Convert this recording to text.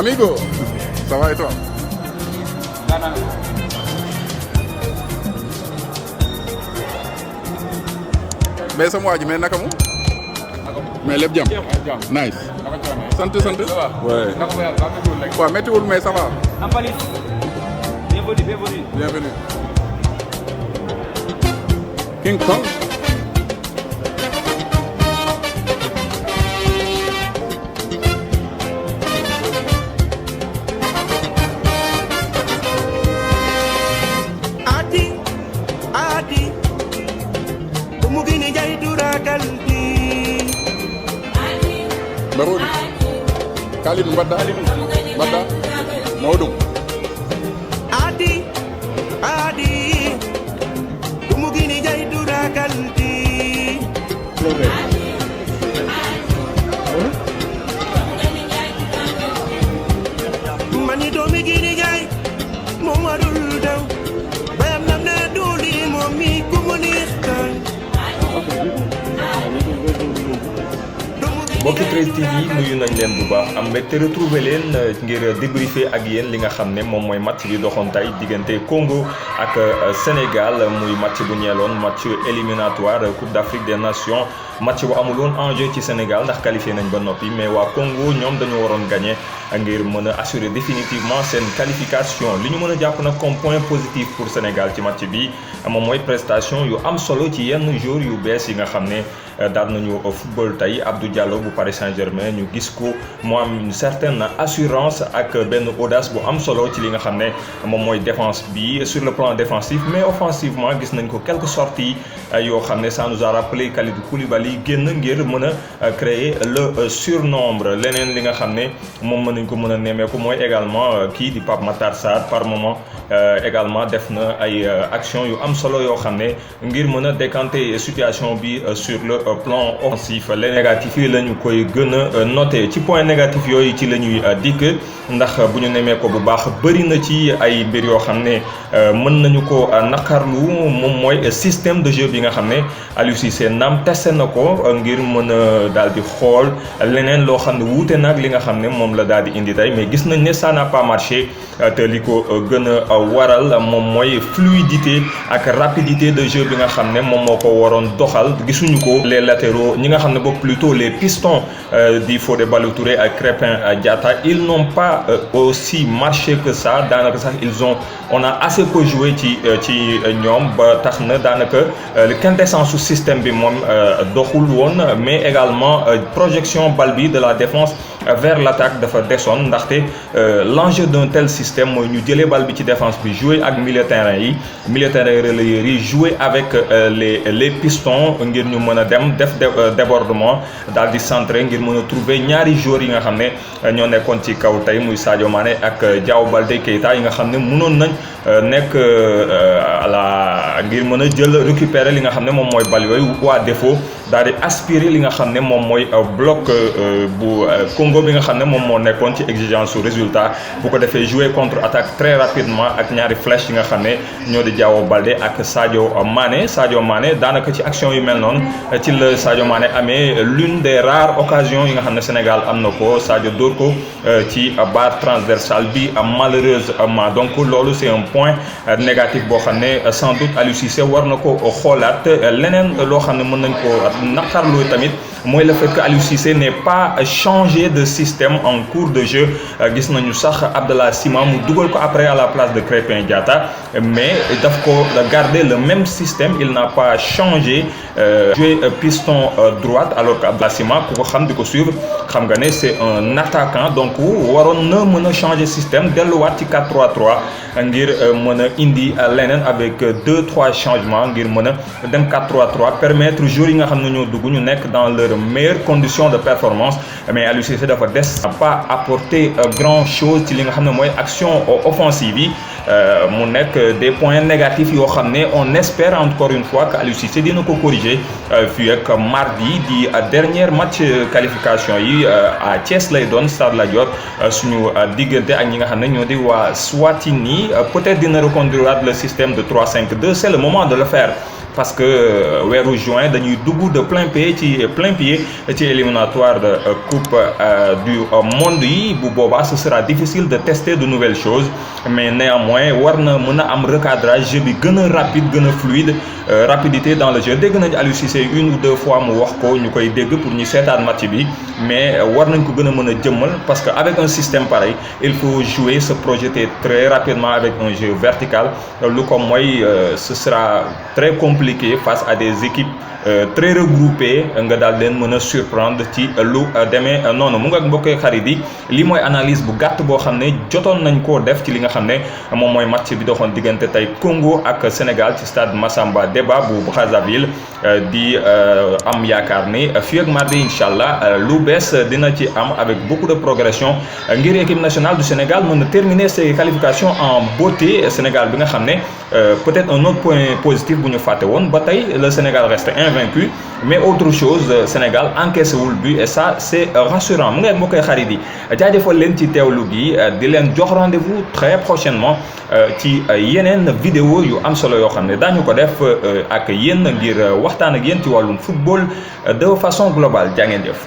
Amigo, ça va et toi? Mais sama waa ji mais naka mu? Mais lépp jàmm. Nice. sant. Ouais. waaw méttiwul mais ça va. Bienvenue. King Kong. Barodi. Khalid Mbadda. Maodo. Adi. Dumugini jai duragaldi. Mani domigini jai. Momadul daw. Bayam namna duli momi komunista. mbokki 13TV nuyu nañ leen bu baax am mbégte retrouver leen ngir débriefer ak yéen li nga xam ne moom mooy match bi doxoon tey diggante Congo ak Sénégal muy match bu ñeeloon match éliminatoire Coupe d'Afrique des Nations match bu amuloon enjeu ci Sénégal ndax qualifié nañ ba noppi mais waa Congo ñoom dañu waroon gagner ngir mën a assurer définitivement seen qualification li ñu mën a jàpp nag comme point positif pour Sénégal ci match bi moom mooy prestation yu am solo ci yenn joueurs yu bees yi nga xam ne daal nañu football tey Abdou Diallo bu Paris Saint-Germain ñu gis ko mu am une certaine assurance ak benn audace bu am solo ci li nga xam ne moom mooy défense bi sur le plan défensif mais offensivement gis nañ ko quelques sorties yoo xam ne ça nous a rappelé Kalidou Koulibaly génn ngir mën a créer le surnombre leneen li nga xam ne moom mën nañ ko mën a nemmeeku mooy également kii di Pape Matar Sarr par moment également def na ay actions yu am solo yoo xam ne ngir mën a décanter situation bi sur le plan offensif les négatifs yi la ñu koy gën a noté ci point négatif yooyu ci la ñuy dikk ndax bu ñu nemee ko bu baax bëri na ci ay mbir yoo xam ne mën nañu ko naqarlu moom mooy système de jeu bi nga xam ne Aliou Cissé naam testé na ko ngir mën a daal di xool leneen loo xam ne wuute nag li nga xam ne moom la daal di indi tey mais gis nañ ne ça n'a pas marché te li ko gën a waral moom mooy fluidité ak rapidité de jeu bi nga xam ne moom moo ko waroon doxal gisuñu ko les latéraux ñi nga xam ne boobu plutôt les pistons di Fodé Ballo-Touré ak Crépin Diatta ils n'ont pas aussi marché que ça daanaka sax on a assez peu joué ci ñoom ba tax na daanaka le quintessence su système bi moom doxul woon mais également projection balle bi de la défense vers l'attaque dafa desoon ndaxte l'enjeu d'un tel système mooy ñu jëlee balle bi ci défense bi jouer ak milieu terrain relayeurs yi jouer avec les pistons ngir ñu mën a dem def débordement daal di centrer ngir mën a trouver ñaari joueurs yi nga xam ne ñoo nekkoon ci kaw tey muy Sadio Mané ak Diao Baldé Keita yi nga xam ne mënoon nañ nekk ngir mën a jël récupérer li nga xam ne moom mooy bal yooyu ou à défaut daal di aspirer li nga xam ne moom mooy bloc bu Congo bi nga xam ne moom moo nekkoon ci exigence su résultat bu ko defee jouer contre attaque très rapidement ak ñaari flèche yi nga xam ne ñoo di Diao Baldé ak Sadio Mané daanaka ci action yu mel noonu ci la Sadio Mané amee l'une des rares occasions yi nga xam ne Sénégal am na ko Sadio dóor ko ci barre transversale bi malheureusement donc loolu c'est un point négatif boo xam ne sans doute Aliou Cissé war na ko xoolaat leneen loo xam ne mën nañ ko naqarlu tamit mooy le fait que Aliou Cissé n'est pas changé de système en cours de jeu gis nañu sax Abdallah Sima mu dugal ko après à la place de Crépin Diatta mais daf ko garder le même système il n'a pas changé jouer piston droite alors que Abdallah Sima ku ko xam di ko suivre xam nga ne c'est un attaquant donc waroon na mën a changer système delluwaat ci 4-3-3 ngir mën a indi leneen avec 2-3 changements ngir mën a dem 4-3-3 permettre joueurs yi nga xam ne ñoo dugg ñu nekk dans leur meilleures conditions de performance mais Aliou Cissé dafa des n'a pas apporté grand chose ci li nga xam ne mooy action offensive yi mu nekk des points négatifs yoo xam ne on espère encore une fois que Aliou Cissé dina ko corriger fii ak mardi di dernier match qualification yi à Thiès lay doon Stade Lat Dior suñu diggante ak ñi nga xam ne ñoo di waa Swatini peut-être dina reconduire le système de 3-5-2 c'est le moment de le faire. Parce que weeru juin dañuy dugg de plein pied ci éliminatoire de coupe du monde yi bu boobaa ce sera difficile de tester de nouvelles choses mais néanmoins war na mën a am recadrage jeu bi gën a rapide gën a fluide rapidité dans le jeu dégg nañ Aliou Cissé une ou deux fois mu wax ko ñu koy dégg pour ñu seetaan match bi mais war nañ ko gën a mën a jëmmal parce que avec un système pareil il faut jouer se projeter très rapidement avec un jeu vertical lu ko mooy ce sera très compliqué face à des équipes très regroupées nga daal leen mën a surprendre ci lu demee noonu mu nga mbokkee xarit yi li mooy analyse bu gàtt boo xam ne jotoon nañ koo def ci li nga xam ne moom mooy match bi doxoon diggante tey Congo ak Sénégal ci stade Massamba Déba bu Brazzaville di am yaakaar ni fii ak mardi incha allah lu bees dina ci am avec beaucoup de progression ngir équipe nationale du Sénégal mën a terminer ses qualifications en beauté Sénégal bi nga xam ne peut-être un autre point positif bu ñu fàtte woon ba tey le Sénégal reste invaincu mais autre chose Sénégal encaissé wul but et ça c'est rassurant mu ngeen moo koy xarit yi jaajëfal leen ci teewlu gi di leen jox rendez-vous très prochainement ci yeneen vidéo yu am solo yoo xam ne daañu ko def ak yéen ngir waxtaan ak yéen ci wàllum football de façon globale jaa ngeen jëf